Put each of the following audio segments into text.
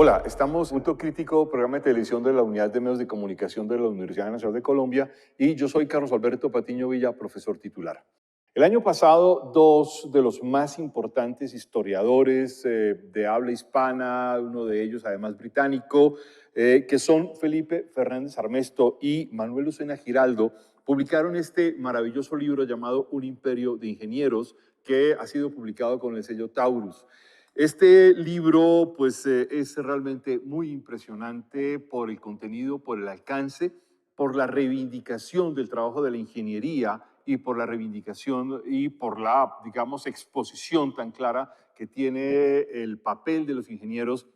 Hola, estamos en Punto Crítico, programa de televisión de la Unidad de Medios de Comunicación de la Universidad Nacional de Colombia, y yo soy Carlos Alberto Patiño Villa, profesor titular. El año pasado, dos de los más importantes historiadores de habla hispana, uno de ellos además británico, que son Felipe Fernández Armesto y Manuel Lucena Giraldo, publicaron este maravilloso libro llamado Un imperio de ingenieros, que ha sido publicado con el sello Taurus. Este libro pues es realmente muy impresionante por el contenido, por el alcance, por la reivindicación del trabajo de la ingeniería y por la reivindicación y por la, digamos, exposición tan clara que tiene el papel de los ingenieros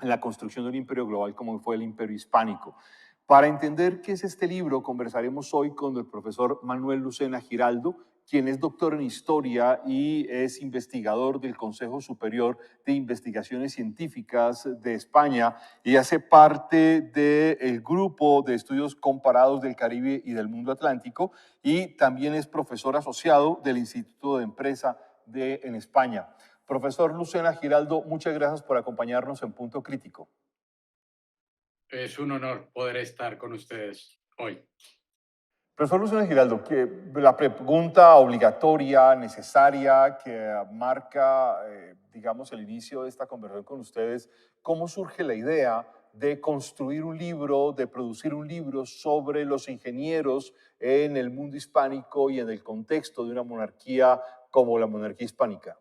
en la construcción de un imperio global como fue el imperio hispánico. Para entender qué es este libro, conversaremos hoy con el profesor Manuel Lucena Giraldo, quien es doctor en historia y es investigador del Consejo Superior de Investigaciones Científicas de España y hace parte del grupo de estudios comparados del Caribe y del mundo atlántico, y también es profesor asociado del Instituto de Empresa en España. Profesor Lucena Giraldo, muchas gracias por acompañarnos en Punto Crítico. Es un honor poder estar con ustedes hoy. Profesor Lucena Giraldo, que la pregunta obligatoria, necesaria, que marca, digamos, el inicio de esta conversación con ustedes, ¿cómo surge la idea de construir un libro, de producir un libro sobre los ingenieros en el mundo hispánico y en el contexto de una monarquía como la monarquía hispánica?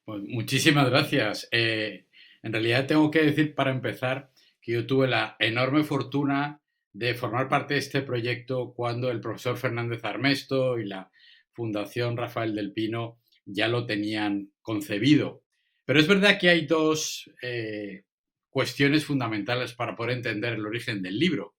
Pues muchísimas gracias. En realidad tengo que decir para empezar que yo tuve la enorme fortuna de formar parte de este proyecto cuando el profesor Fernández Armesto y la Fundación Rafael del Pino ya lo tenían concebido. Pero es verdad que hay dos cuestiones fundamentales para poder entender el origen del libro.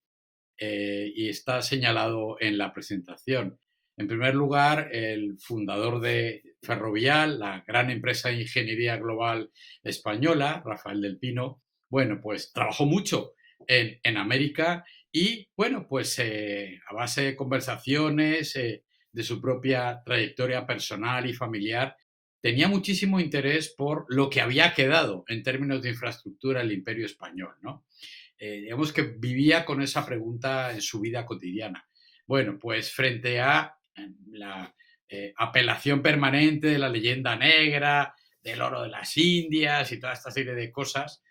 Y está señalado en la presentación. En primer lugar, el fundador de Ferrovial, la gran empresa de ingeniería global española, Rafael del Pino, bueno, pues trabajó mucho en América y, bueno, pues a base de conversaciones, de su propia trayectoria personal y familiar, tenía muchísimo interés por lo que había quedado en términos de infraestructura el imperio español, ¿no? Digamos que vivía con esa pregunta en su vida cotidiana. Bueno, pues frente a la apelación permanente de la leyenda negra, del oro de las Indias y toda esta serie de cosas,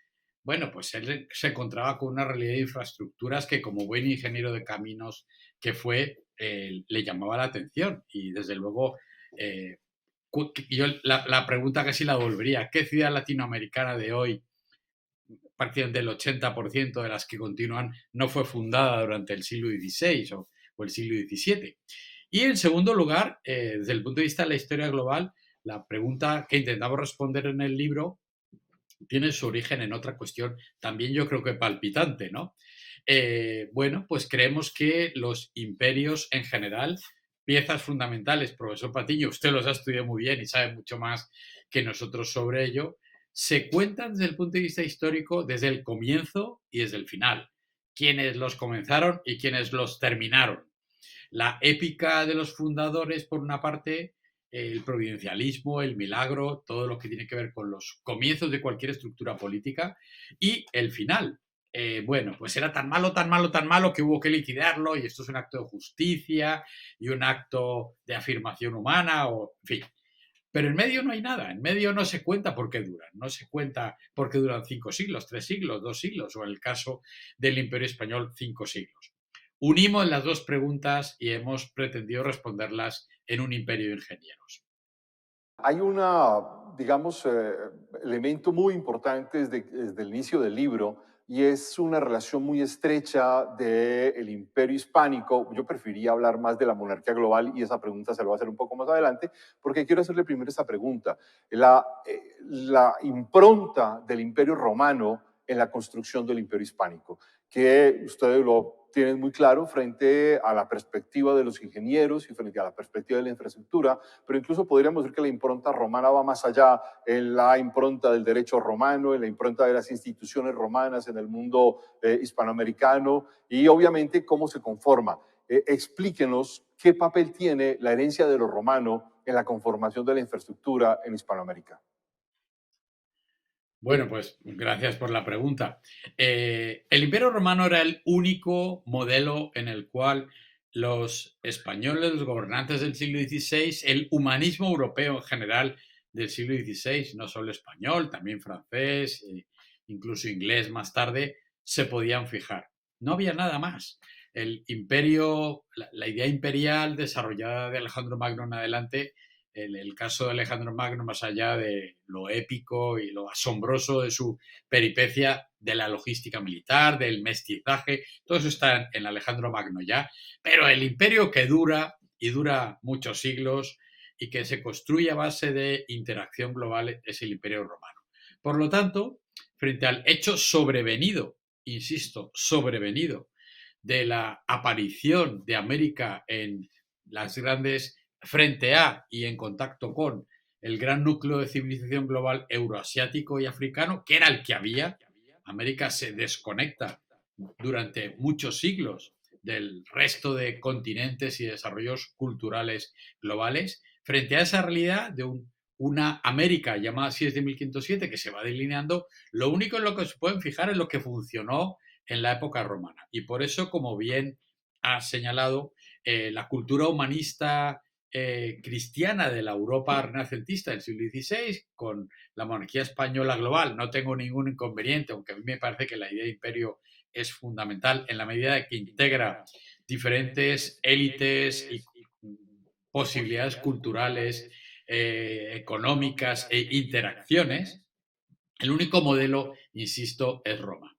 bueno, pues él se encontraba con una realidad de infraestructuras que como buen ingeniero de caminos que fue, le llamaba la atención y desde luego eh, yo la pregunta casi la volvería, ¿qué ciudad latinoamericana de hoy prácticamente el 80% de las que continúan no fue fundada durante el siglo XVI o el siglo XVII? Y en segundo lugar, desde el punto de vista de la historia global, la pregunta que intentamos responder en el libro tiene su origen en otra cuestión también yo creo que palpitante, ¿no? Bueno, pues creemos que los imperios en general, piezas fundamentales, profesor Patiño, usted los ha estudiado muy bien y sabe mucho más que nosotros sobre ello, se cuentan desde el punto de vista histórico desde el comienzo y desde el final. Quienes los comenzaron y quienes los terminaron. La épica de los fundadores, por una parte, el providencialismo, el milagro, todo lo que tiene que ver con los comienzos de cualquier estructura política y el final. Bueno, pues era tan malo, tan malo, tan malo que hubo que liquidarlo y esto es un acto de justicia y un acto de afirmación humana, o en fin. Pero en medio no hay nada, en medio no se cuenta por qué duran, no se cuenta por qué duran 5 siglos, 3 siglos, 2 siglos, o en el caso del Imperio Español, 5 siglos. Unimos las dos preguntas y hemos pretendido responderlas en un imperio de ingenieros. Hay una, digamos, elemento muy importante desde el inicio del libro, y es una relación muy estrecha del imperio hispánico. Yo preferiría hablar más de la monarquía global y esa pregunta se lo voy a hacer un poco más adelante, porque quiero hacerle primero esta pregunta. La impronta del imperio romano en la construcción del imperio hispánico, que ustedes lo tienen muy claro frente a la perspectiva de los ingenieros y frente a la perspectiva de la infraestructura, pero incluso podríamos decir que la impronta romana va más allá, en la impronta del derecho romano, en la impronta de las instituciones romanas en el mundo hispanoamericano, y obviamente cómo se conforma. Explíquenos qué papel tiene la herencia de lo romano en la conformación de la infraestructura en Hispanoamérica. Bueno, pues gracias por la pregunta. El Imperio Romano era el único modelo en el cual los españoles, los gobernantes del siglo XVI, el humanismo europeo en general del siglo XVI, no solo español, también francés, incluso inglés más tarde, se podían fijar. No había nada más. El imperio, la idea imperial desarrollada de Alejandro Magno en adelante, el caso de Alejandro Magno, más allá de lo épico y lo asombroso de su peripecia, de la logística militar, del mestizaje, todo eso está en Alejandro Magno ya, pero el imperio que dura y dura muchos siglos y que se construye a base de interacción global es el Imperio Romano. Por lo tanto, frente al hecho sobrevenido, insisto, sobrevenido, de la aparición de América en las grandes frente a y en contacto con el gran núcleo de civilización global euroasiático y africano, que era el que había. América se desconecta durante muchos siglos del resto de continentes y desarrollos culturales globales, frente a esa realidad de una América llamada así desde 1507 que se va delineando, lo único en lo que se pueden fijar es lo que funcionó en la época romana. Y por eso, como bien ha señalado, la cultura humanista cristiana de la Europa renacentista del siglo XVI, con la monarquía española global, no tengo ningún inconveniente, aunque a mí me parece que la idea de imperio es fundamental en la medida de que integra diferentes élites y posibilidades culturales, económicas e interacciones. El único modelo, insisto, es Roma.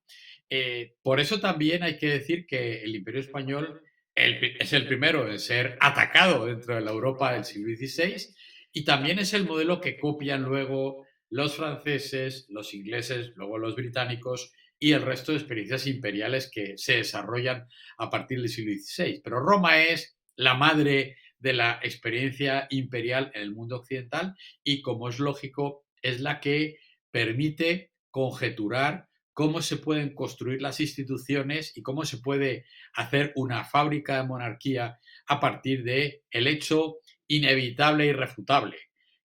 Por eso también hay que decir que el Imperio Español es el primero en ser atacado dentro de la Europa del siglo XVI y también es el modelo que copian luego los franceses, los ingleses, luego los británicos y el resto de experiencias imperiales que se desarrollan a partir del siglo XVI. Pero Roma es la madre de la experiencia imperial en el mundo occidental y, como es lógico, es la que permite conjeturar cómo se pueden construir las instituciones y cómo se puede hacer una fábrica de monarquía a partir de el hecho inevitable e irrefutable,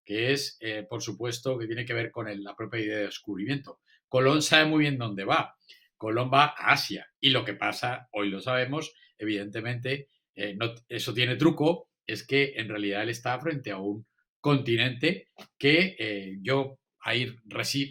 que es, por supuesto, que tiene que ver con la propia idea de descubrimiento. Colón sabe muy bien dónde va. Colón va a Asia y lo que pasa, hoy lo sabemos, evidentemente, no, eso tiene truco, es que en realidad él está frente a un continente que yo ahí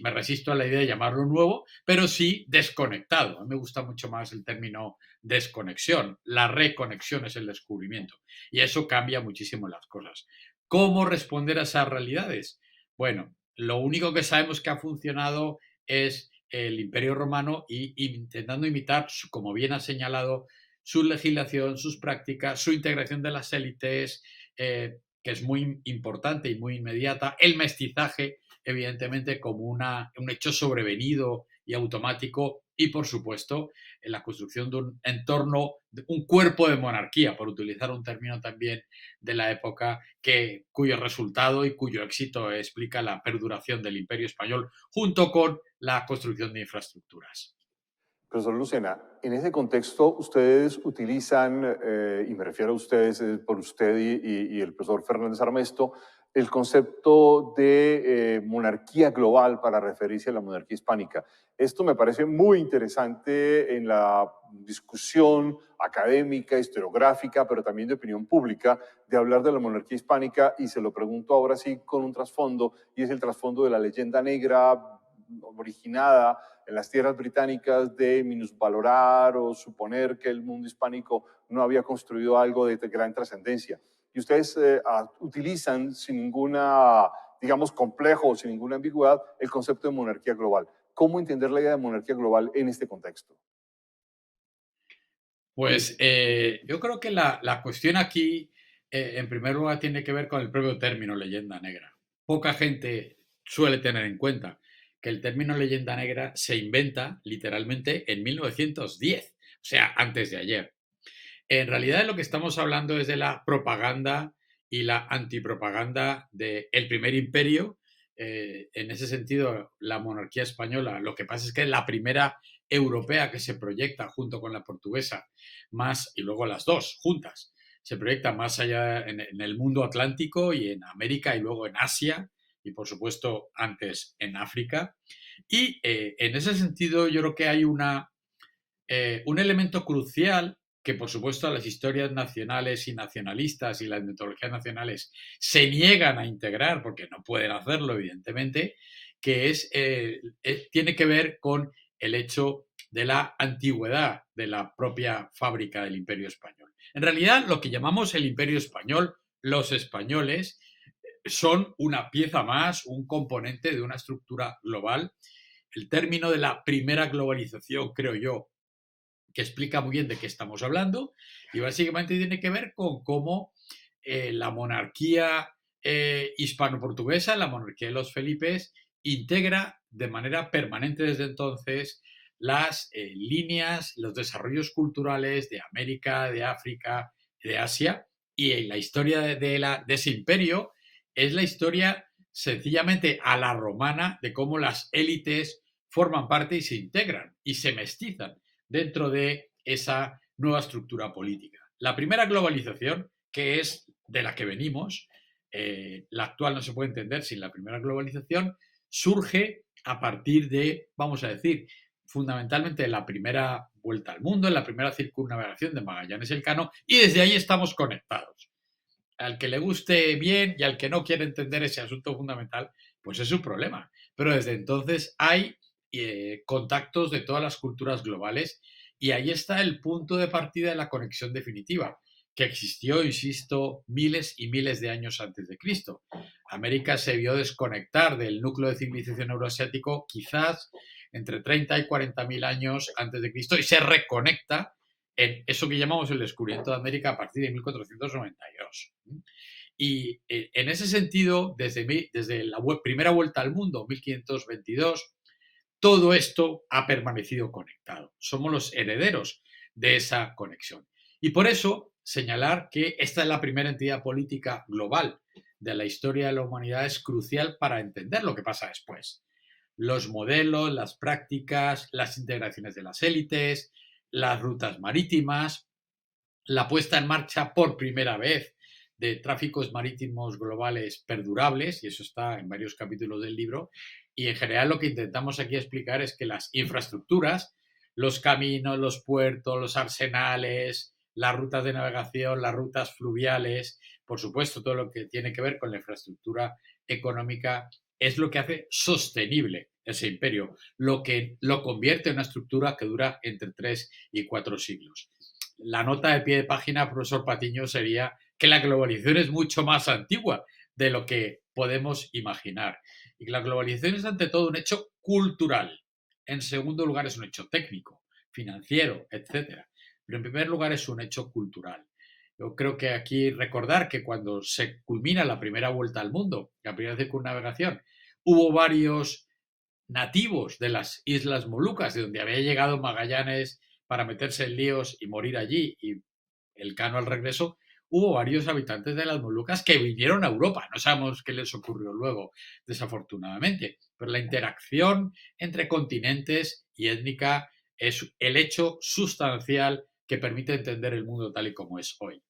me resisto a la idea de llamarlo nuevo, pero sí desconectado. A mí me gusta mucho más el término desconexión. La reconexión es el descubrimiento y eso cambia muchísimo las cosas. ¿Cómo responder a esas realidades? Bueno, lo único que sabemos que ha funcionado es el Imperio Romano y intentando imitar, como bien ha señalado, su legislación, sus prácticas, su integración de las élites, que es muy importante y muy inmediata, el mestizaje, evidentemente, como un hecho sobrevenido y automático, y por supuesto, en la construcción de un entorno, un cuerpo de monarquía, por utilizar un término también de la época, cuyo resultado y cuyo éxito explica la perduración del Imperio Español, junto con la construcción de infraestructuras. Profesor Lucena, en ese contexto ustedes utilizan, y me refiero a ustedes por usted y el profesor Fernández Armesto, el concepto de monarquía global para referirse a la monarquía hispánica. Esto me parece muy interesante en la discusión académica, historiográfica, pero también de opinión pública, de hablar de la monarquía hispánica, y se lo pregunto ahora sí con un trasfondo, y es el trasfondo de la leyenda negra originada en las tierras británicas de minusvalorar o suponer que el mundo hispánico no había construido algo de gran trascendencia. Y ustedes utilizan sin ninguna, digamos, complejo o sin ninguna ambigüedad el concepto de monarquía global. ¿Cómo entender la idea de monarquía global en este contexto? Pues yo creo que la cuestión aquí, en primer lugar, tiene que ver con el propio término leyenda negra. Poca gente suele tener en cuenta que el término leyenda negra se inventa literalmente en 1910, o sea, antes de ayer. En realidad, de lo que estamos hablando es de la propaganda y la antipropaganda del primer imperio. En ese sentido, la monarquía española, lo que pasa es que es la primera europea que se proyecta junto con la portuguesa, más, y luego las dos juntas, se proyecta más allá en el mundo atlántico y en América y luego en Asia, y, por supuesto, antes en África. Y en ese sentido yo creo que hay un elemento crucial que, por supuesto, las historias nacionales y nacionalistas y las metodologías nacionales se niegan a integrar porque no pueden hacerlo, evidentemente, que tiene que ver con el hecho de la antigüedad de la propia fábrica del Imperio Español. En realidad, lo que llamamos el Imperio Español, los españoles, son una pieza más, un componente de una estructura global. El término de la primera globalización, creo yo, que explica muy bien de qué estamos hablando y básicamente tiene que ver con cómo la monarquía hispano-portuguesa, la monarquía de los Felipes, integra de manera permanente desde entonces las líneas, los desarrollos culturales de América, de África, de Asia, y la historia de ese imperio es la historia sencillamente a la romana de cómo las élites forman parte y se integran y se mestizan dentro de esa nueva estructura política. La primera globalización, que es de la que venimos, la actual no se puede entender sin la primera globalización, surge a partir de, vamos a decir, fundamentalmente de la primera vuelta al mundo, en la primera circunnavegación de Magallanes Elcano, y desde ahí estamos conectados. Al que le guste bien y al que no quiere entender ese asunto fundamental, pues es su problema. Pero desde entonces hay contactos de todas las culturas globales y ahí está el punto de partida de la conexión definitiva, que existió, insisto, miles y miles de años antes de Cristo. América se vio desconectar del núcleo de civilización euroasiático quizás entre 30 y 40 mil años antes de Cristo y se reconecta en eso que llamamos el descubrimiento de América a partir de 1492. Y en ese sentido, desde la primera vuelta al mundo, 1522, todo esto ha permanecido conectado. Somos los herederos de esa conexión. Y por eso señalar que esta es la primera entidad política global de la historia de la humanidad es crucial para entender lo que pasa después. Los modelos, las prácticas, las integraciones de las élites, las rutas marítimas, la puesta en marcha por primera vez de tráficos marítimos globales perdurables, y eso está en varios capítulos del libro, y en general lo que intentamos aquí explicar es que las infraestructuras, los caminos, los puertos, los arsenales, las rutas de navegación, las rutas fluviales, por supuesto todo lo que tiene que ver con la infraestructura económica, es lo que hace sostenible ese imperio, lo que lo convierte en una estructura que dura entre 3 y 4 siglos. La nota de pie de página, profesor Patiño, sería que la globalización es mucho más antigua de lo que podemos imaginar y que la globalización es ante todo un hecho cultural. En segundo lugar es un hecho técnico, financiero, etcétera. Pero en primer lugar es un hecho cultural. Yo creo que aquí recordar que cuando se culmina la primera vuelta al mundo, la primera circunnavegación, hubo varios nativos de las Islas Molucas, de donde había llegado Magallanes para meterse en líos y morir allí, y Elcano al regreso, hubo varios habitantes de las Molucas que vinieron a Europa. No sabemos qué les ocurrió luego, desafortunadamente, pero la interacción entre continentes y étnica es el hecho sustancial que permite entender el mundo tal y como es hoy.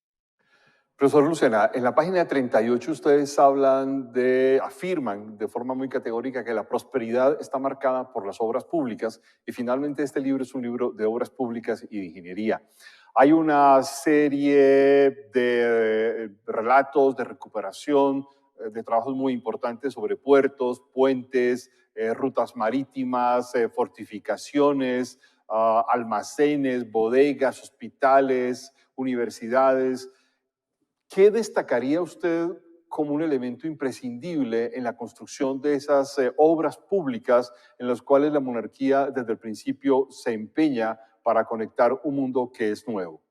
Profesor Lucena, en la página 38 ustedes afirman de forma muy categórica que la prosperidad está marcada por las obras públicas y finalmente este libro es un libro de obras públicas y de ingeniería. Hay una serie de relatos de recuperación, de trabajos muy importantes sobre puertos, puentes, rutas marítimas, fortificaciones, almacenes, bodegas, hospitales, universidades. ¿Qué destacaría usted como un elemento imprescindible en la construcción de esas obras públicas en las cuales la monarquía desde el principio se empeña para conectar un mundo que es nuevo?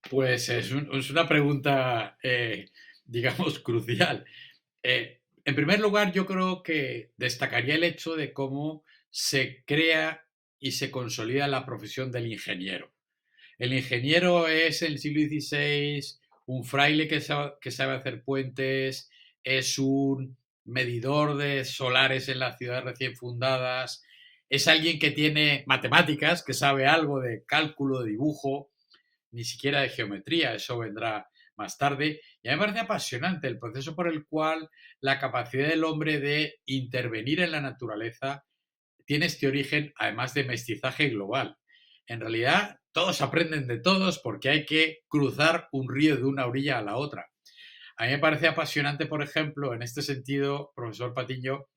Pues es una pregunta, digamos, crucial. En primer lugar, yo creo que destacaría el hecho de cómo se crea y se consolida la profesión del ingeniero. El ingeniero es en el siglo XVI un fraile que sabe hacer puentes, es un medidor de solares en las ciudades recién fundadas, es alguien que tiene matemáticas, que sabe algo de cálculo, de dibujo, ni siquiera de geometría, eso vendrá más tarde. Y a mí me parece apasionante el proceso por el cual la capacidad del hombre de intervenir en la naturaleza tiene este origen, además de mestizaje global. En realidad, todos aprenden de todos porque hay que cruzar un río de una orilla a la otra. A mí me parece apasionante, por ejemplo, en este sentido, profesor Patiño,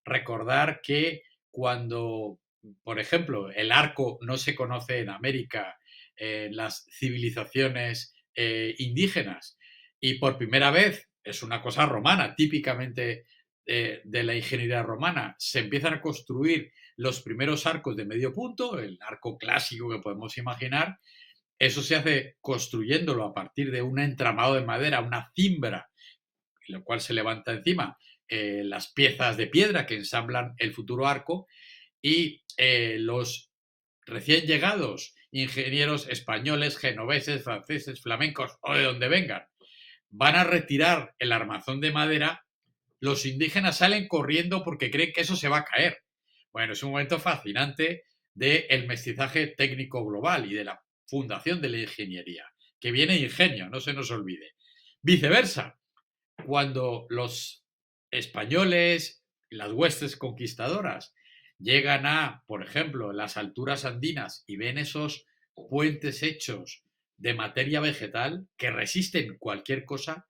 recordar que cuando, por ejemplo, el arco no se conoce en América, en las civilizaciones indígenas, y por primera vez es una cosa romana, típicamente de la ingeniería romana, se empiezan a construir los primeros arcos de medio punto, el arco clásico que podemos imaginar. Eso se hace construyéndolo a partir de un entramado de madera, una cimbra, en lo cual se levanta encima las piezas de piedra que ensamblan el futuro arco, y los recién llegados ingenieros españoles, genoveses, franceses, flamencos o de donde vengan, van a retirar el armazón de madera. Los indígenas salen corriendo porque creen que eso se va a caer. Bueno, es un momento fascinante del mestizaje técnico global y de la fundación de la ingeniería, que viene ingenio, no se nos olvide. Viceversa, cuando los españoles, las huestes conquistadoras, llegan a, por ejemplo, las alturas andinas y ven esos puentes hechos de materia vegetal que resisten cualquier cosa,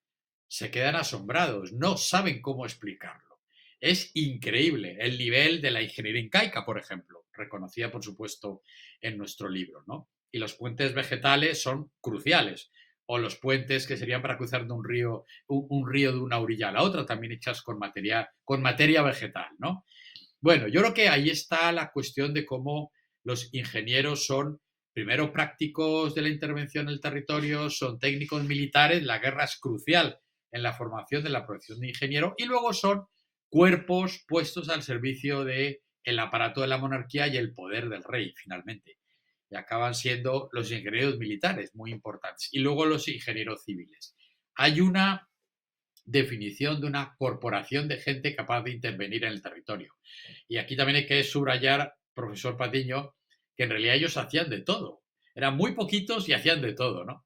se quedan asombrados, no saben cómo explicarlo. Es increíble el nivel de la ingeniería incaica, por ejemplo, reconocida, por supuesto, en nuestro libro, ¿no? Y los puentes vegetales son cruciales, o los puentes que serían para cruzar de un río de una orilla a la otra, también hechas con materia vegetal, ¿no? Bueno, yo creo que ahí está la cuestión de cómo los ingenieros son primero prácticos de la intervención en el territorio, son técnicos militares, la guerra es crucial en la formación de la profesión de ingeniero, y luego son cuerpos puestos al servicio del aparato de la monarquía y el poder del rey, finalmente. Y acaban siendo los ingenieros militares, muy importantes, y luego los ingenieros civiles. Hay una definición de una corporación de gente capaz de intervenir en el territorio. Y aquí también hay que subrayar, profesor Patiño, que en realidad ellos hacían de todo. Eran muy poquitos y hacían de todo, ¿no?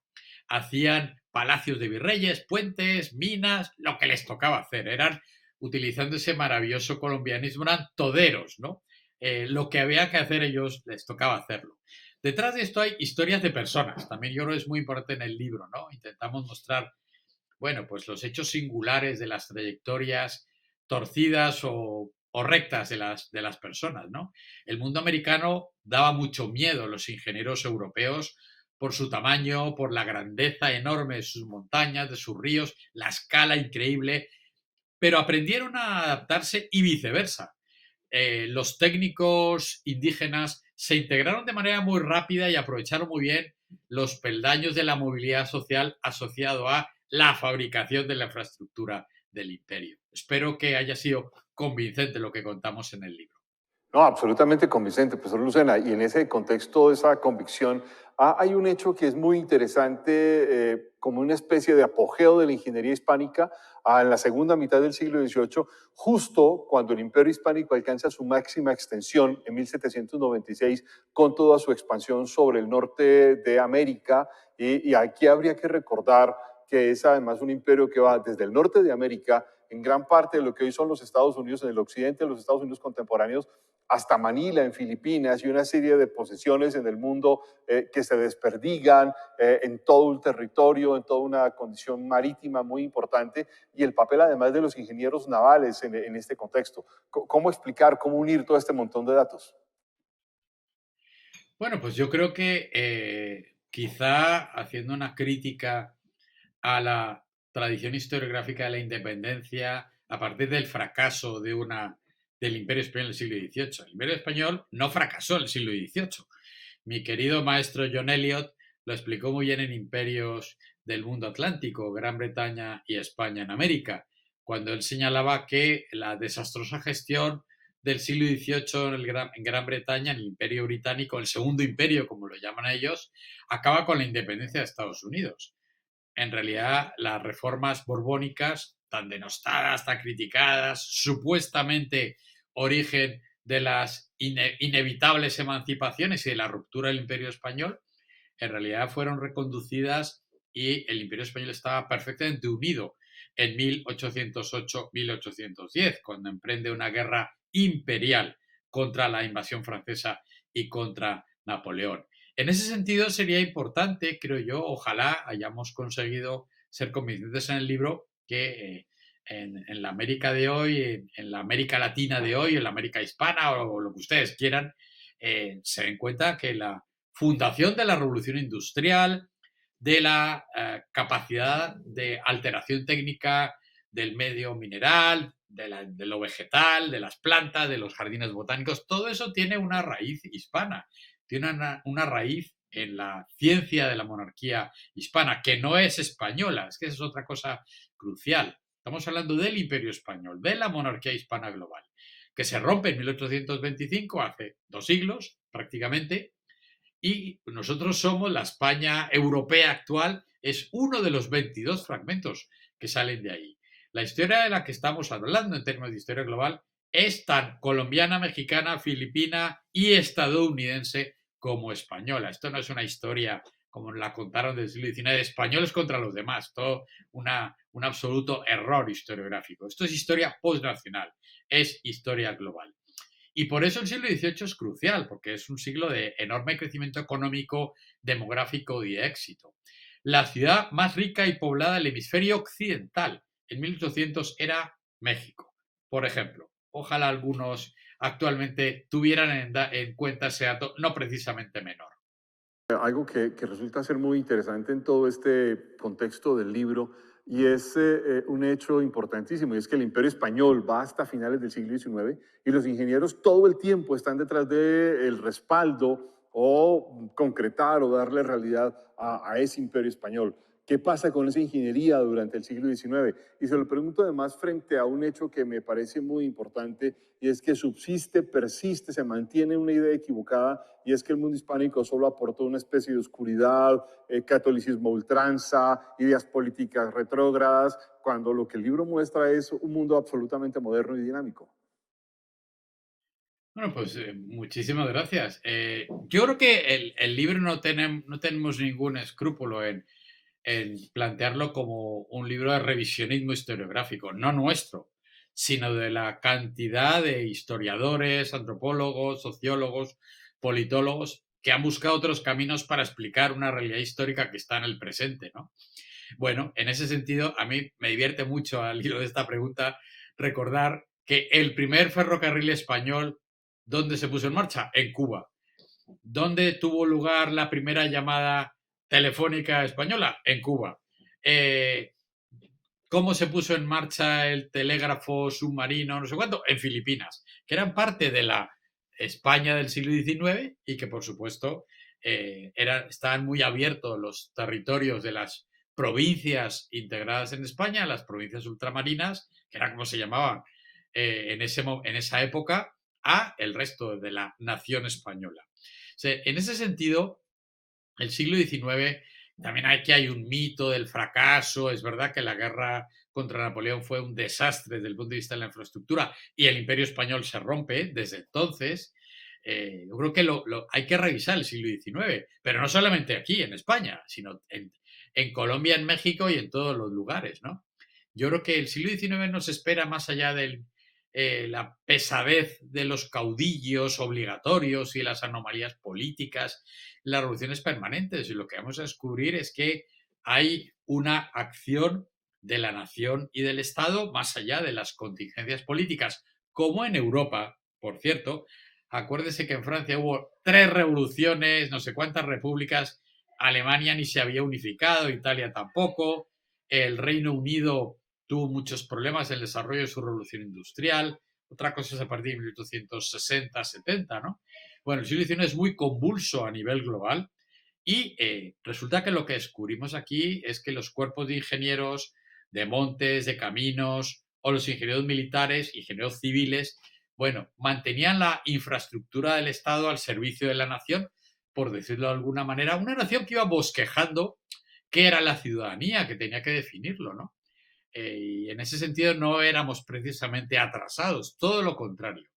Hacían palacios de virreyes, puentes, minas, lo que les tocaba hacer. Eran, utilizando ese maravilloso colombianismo, eran toderos, ¿no? Lo que había que hacer ellos les tocaba hacerlo. Detrás de esto hay historias de personas. También yo creo que es muy importante en el libro, ¿no? Intentamos mostrar, bueno, pues los hechos singulares de las trayectorias torcidas o rectas de las personas, ¿no? El mundo americano daba mucho miedo a los ingenieros europeos por su tamaño, por la grandeza enorme de sus montañas, de sus ríos, la escala increíble, pero aprendieron a adaptarse y viceversa. Los técnicos indígenas se integraron de manera muy rápida y aprovecharon muy bien los peldaños de la movilidad social asociado a la fabricación de la infraestructura del imperio. Espero que haya sido convincente lo que contamos en el libro. No, absolutamente convincente, profesor Lucena. Y en ese contexto, de esa convicción, hay un hecho que es muy interesante, como una especie de apogeo de la ingeniería hispánica en la segunda mitad del siglo XVIII, justo cuando el imperio hispánico alcanza su máxima extensión en 1796, con toda su expansión sobre el norte de América. Y aquí habría que recordar que es además un imperio que va desde el norte de América, en gran parte de lo que hoy son los Estados Unidos, en el occidente de los Estados Unidos contemporáneos, hasta Manila en Filipinas y una serie de posesiones en el mundo que se desperdigan en todo el territorio, en toda una condición marítima muy importante, y el papel además de los ingenieros navales en este contexto. ¿Cómo explicar, cómo unir todo este montón de datos? Bueno, pues yo creo que quizá haciendo una crítica a la tradición historiográfica de la independencia a partir del fracaso del Imperio Español en el siglo XVIII. El Imperio Español no fracasó en el siglo XVIII. Mi querido maestro John Eliot lo explicó muy bien en Imperios del Mundo Atlántico, Gran Bretaña y España en América, cuando él señalaba que la desastrosa gestión del siglo XVIII en Gran Bretaña, en el Imperio Británico, el Segundo Imperio, como lo llaman ellos, acaba con la independencia de Estados Unidos. En realidad, las reformas borbónicas, tan denostadas, tan criticadas, supuestamente origen de las inevitables emancipaciones y de la ruptura del Imperio Español, en realidad fueron reconducidas y el Imperio Español estaba perfectamente unido en 1808-1810, cuando emprende una guerra imperial contra la invasión francesa y contra Napoleón. En ese sentido sería importante, creo yo, ojalá hayamos conseguido ser convincentes en el libro que en la América de hoy, en la América Latina de hoy, en la América hispana o lo que ustedes quieran, se den cuenta que la fundación de la revolución industrial, de la capacidad de alteración técnica del medio mineral, de lo vegetal, de las plantas, de los jardines botánicos, todo eso tiene una raíz hispana, tiene una raíz en la ciencia de la monarquía hispana, que no es española, es que esa es otra cosa crucial. Estamos hablando del Imperio Español, de la monarquía hispana global, que se rompe en 1825, hace 2 siglos prácticamente, y nosotros somos la España europea actual, es uno de los 22 fragmentos que salen de ahí. La historia de la que estamos hablando en términos de historia global es tan colombiana, mexicana, filipina y estadounidense como española. Esto no es una historia como la contaron del siglo XIX, de españoles contra los demás, todo un absoluto error historiográfico. Esto es historia postnacional, es historia global. Y por eso el siglo XVIII es crucial, porque es un siglo de enorme crecimiento económico, demográfico y de éxito. La ciudad más rica y poblada del hemisferio occidental en 1800 era México, por ejemplo. Ojalá algunos actualmente tuvieran en cuenta ese dato no precisamente menor. Algo que resulta ser muy interesante en todo este contexto del libro y es un hecho importantísimo, y es que el Imperio Español va hasta finales del siglo XIX y los ingenieros todo el tiempo están detrás del respaldo o concretar o darle realidad a ese Imperio Español. ¿Qué pasa con esa ingeniería durante el siglo XIX? Y se lo pregunto además frente a un hecho que me parece muy importante y es que subsiste, persiste, se mantiene una idea equivocada y es que el mundo hispánico solo aportó una especie de oscuridad, catolicismo a ultranza, ideas políticas retrógradas, cuando lo que el libro muestra es un mundo absolutamente moderno y dinámico. Bueno, pues muchísimas gracias. Yo creo que el libro no tenemos ningún escrúpulo en plantearlo como un libro de revisionismo historiográfico, no nuestro, sino de la cantidad de historiadores, antropólogos, sociólogos, politólogos que han buscado otros caminos para explicar una realidad histórica que está en el presente, ¿no? Bueno, en ese sentido, a mí me divierte mucho al hilo de esta pregunta recordar que el primer ferrocarril español, ¿dónde se puso en marcha? En Cuba. ¿Dónde tuvo lugar la primera llamada telefónica española? En Cuba. Eh, ¿Cómo se puso en marcha el telégrafo submarino, no sé cuánto? En Filipinas, que eran parte de la España del siglo XIX y que, por supuesto, estaban muy abiertos los territorios de las provincias integradas en España, las provincias ultramarinas, que era como se llamaban en esa época, a el resto de la nación española. O sea, en ese sentido, el siglo XIX, también aquí hay un mito del fracaso. Es verdad que la guerra contra Napoleón fue un desastre desde el punto de vista de la infraestructura y el Imperio Español se rompe desde entonces. Yo creo que hay que revisar el siglo XIX, pero no solamente aquí en España, sino en Colombia, en México y en todos los lugares, ¿no? Yo creo que el siglo XIX nos espera más allá de la pesadez de los caudillos obligatorios y las anomalías políticas, las revoluciones permanentes. Y lo que vamos a descubrir es que hay una acción de la nación y del Estado más allá de las contingencias políticas, como en Europa, por cierto. Acuérdese que en Francia hubo 3 revoluciones, no sé cuántas repúblicas, Alemania ni se había unificado, Italia tampoco, el Reino Unido tuvo muchos problemas en el desarrollo de su revolución industrial, otra cosa es a partir de 1860-70, ¿no? Bueno, el siglo XIX es muy convulso a nivel global y resulta que lo que descubrimos aquí es que los cuerpos de ingenieros de montes, de caminos, o los ingenieros militares, ingenieros civiles, bueno, mantenían la infraestructura del Estado al servicio de la nación, por decirlo de alguna manera, una nación que iba bosquejando qué era la ciudadanía, que tenía que definirlo, ¿no? Y en ese sentido no éramos precisamente atrasados, todo lo contrario.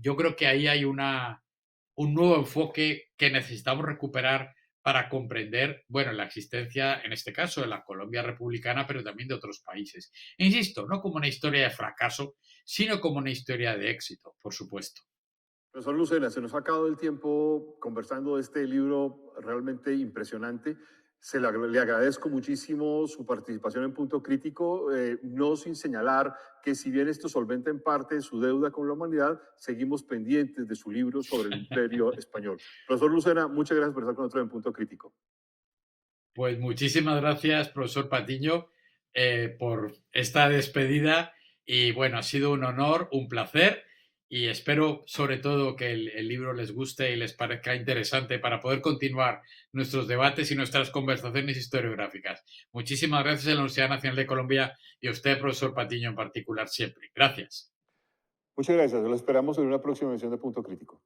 Yo creo que ahí hay un nuevo enfoque que necesitamos recuperar para comprender, bueno, la existencia, en este caso, de la Colombia republicana, pero también de otros países. E insisto, no como una historia de fracaso, sino como una historia de éxito, por supuesto. Profesor Lucena, se nos ha acabado el tiempo conversando de este libro realmente impresionante. Le agradezco muchísimo su participación en Punto Crítico, no sin señalar que si bien esto solventa en parte su deuda con la humanidad, seguimos pendientes de su libro sobre el Imperio Español. Profesor Lucena, muchas gracias por estar con nosotros en Punto Crítico. Pues muchísimas gracias, profesor Patiño, por esta despedida y bueno, ha sido un honor, un placer y espero sobre todo que el libro les guste y les parezca interesante para poder continuar nuestros debates y nuestras conversaciones historiográficas. Muchísimas gracias a la Universidad Nacional de Colombia y a usted, profesor Patiño, en particular siempre. Gracias. Muchas gracias, lo esperamos en una próxima edición de Punto Crítico.